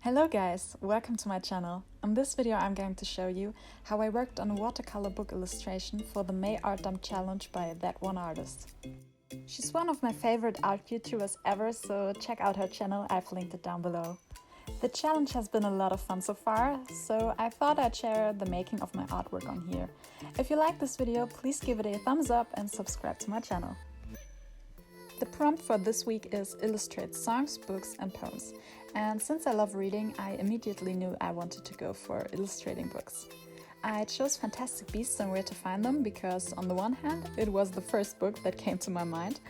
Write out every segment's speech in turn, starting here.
Hello guys, welcome to my channel. In this video I'm going to show you how I worked on a watercolor book illustration for the MayArtDump challenge by THATONEARTIST. She's one of my favorite art YouTubers ever, so check out her channel, I've linked it down below. The challenge has been a lot of fun so far, so I thought I'd share the making of my artwork on here. If you like this video, please give it a thumbs up and subscribe to my channel. The prompt for this week is illustrate songs, books and poems. And since I love reading, I immediately knew I wanted to go for illustrating books. I chose Fantastic Beasts and Where to Find Them because on the one hand, it was the first book that came to my mind.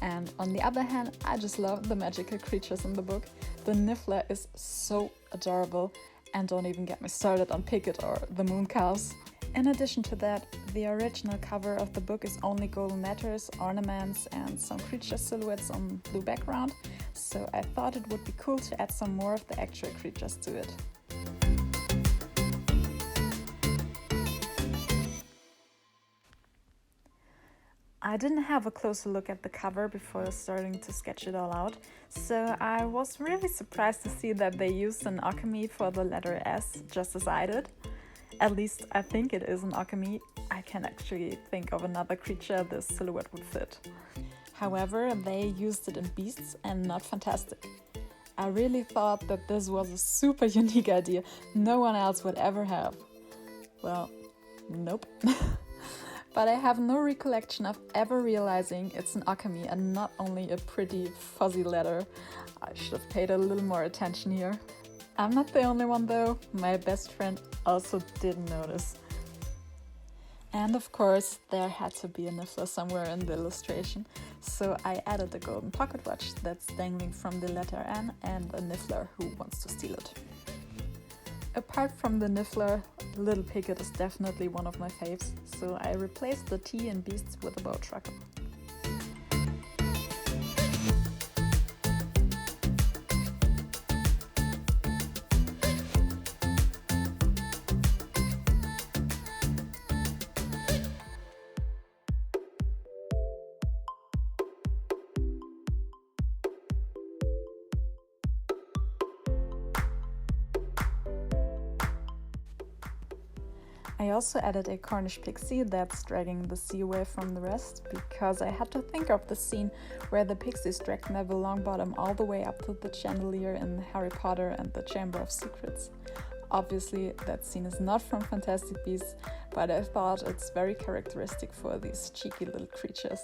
And on the other hand, I just love the magical creatures in the book. The niffler is so adorable, and don't even get me started on Picket or the moon cows. In addition to that, the original cover of the book is only golden letters, ornaments and some creature silhouettes on blue background, so I thought it would be cool to add some more of the actual creatures to it. I didn't have a closer look at the cover before starting to sketch it all out, so I was really surprised to see that they used an occamy for the letter S, just as I did. At least I think it is an occamy. I can actually think of another creature this silhouette would fit. However, they used it in beasts and not fantastic. I really thought that this was a super unique idea no one else would ever have. Well, nope. But I have no recollection of ever realizing it's an occamy and not only a pretty fuzzy letter. I should have paid a little more attention here. I'm not the only one though, my best friend also didn't notice. And of course, there had to be a niffler somewhere in the illustration, so I added a golden pocket watch that's dangling from the letter N and a niffler who wants to steal it. Apart from the niffler, Little Picket is definitely one of my faves, so I replaced the T in beasts with a bowtruckle. I also added a Cornish pixie that's dragging the sea away from the rest, because I had to think of the scene where the pixies dragged Neville Longbottom all the way up to the chandelier in Harry Potter and the Chamber of Secrets. Obviously, that scene is not from Fantastic Beasts, but I thought it's very characteristic for these cheeky little creatures.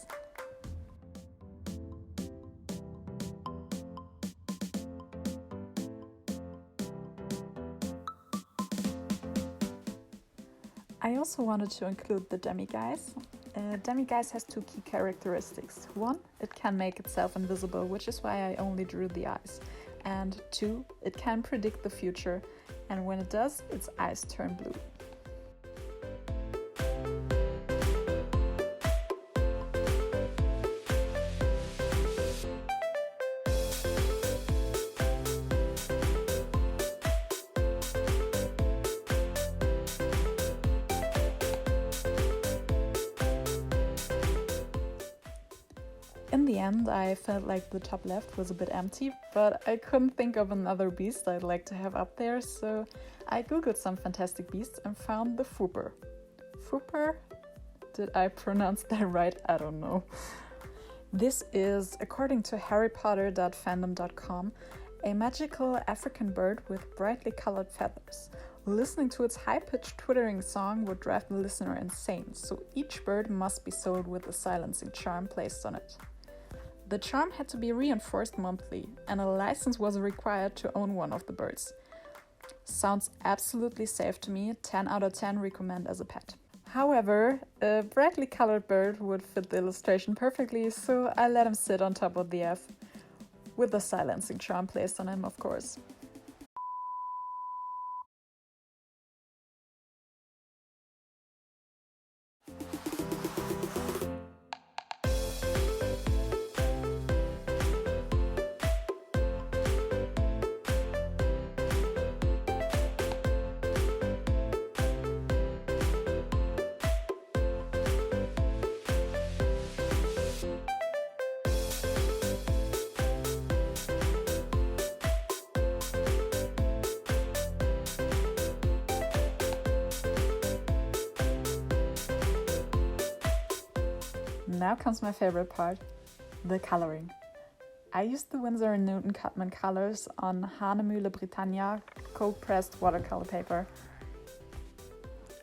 I also wanted to include the demiguise. Demiguise has two key characteristics. One, it can make itself invisible, which is why I only drew the eyes. And two, it can predict the future, and when it does, its eyes turn blue. In the end, I felt like the top left was a bit empty, but I couldn't think of another beast I'd like to have up there, so I googled some fantastic beasts and found the fwooper. Fwooper? Did I pronounce that right? I don't know. This is, according to harrypotter.fandom.com, a magical African bird with brightly colored feathers. Listening to its high-pitched twittering song would drive the listener insane, so each bird must be sold with a silencing charm placed on it. The charm had to be reinforced monthly, and a license was required to own one of the birds. Sounds absolutely safe to me, 10 out of 10 recommend as a pet. However, a brightly colored bird would fit the illustration perfectly, so I let him sit on top of the F, with a silencing charm placed on him, of course. Now comes my favorite part, the coloring. I used the Winsor and Newton Cotman colors on Hahnemühle Britannia cold-pressed watercolor paper.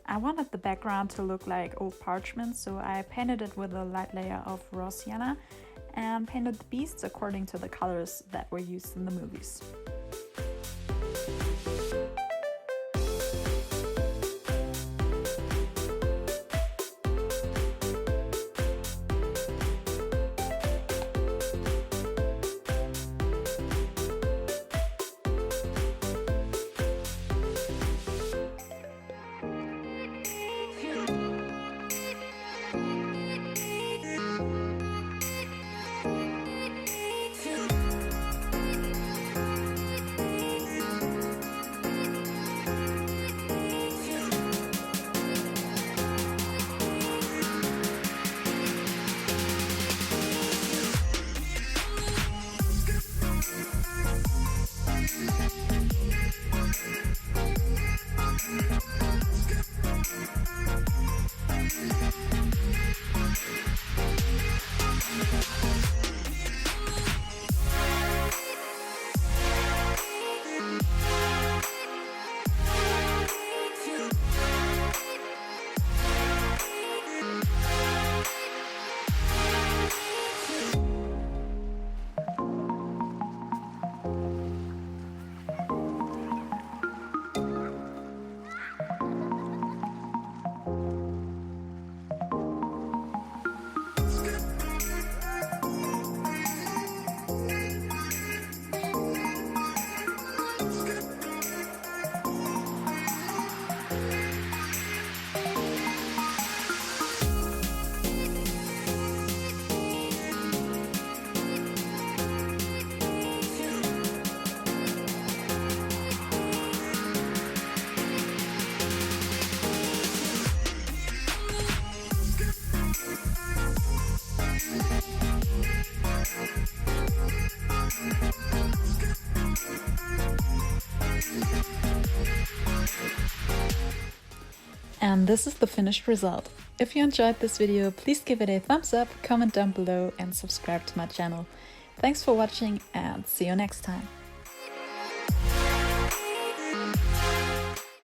I wanted the background to look like old parchment, so I painted it with a light layer of raw sienna and painted the beasts according to the colors that were used in the movies. And this is the finished result. If you enjoyed this video, please give it a thumbs up, comment down below and subscribe to my channel. Thanks for watching and see you next time.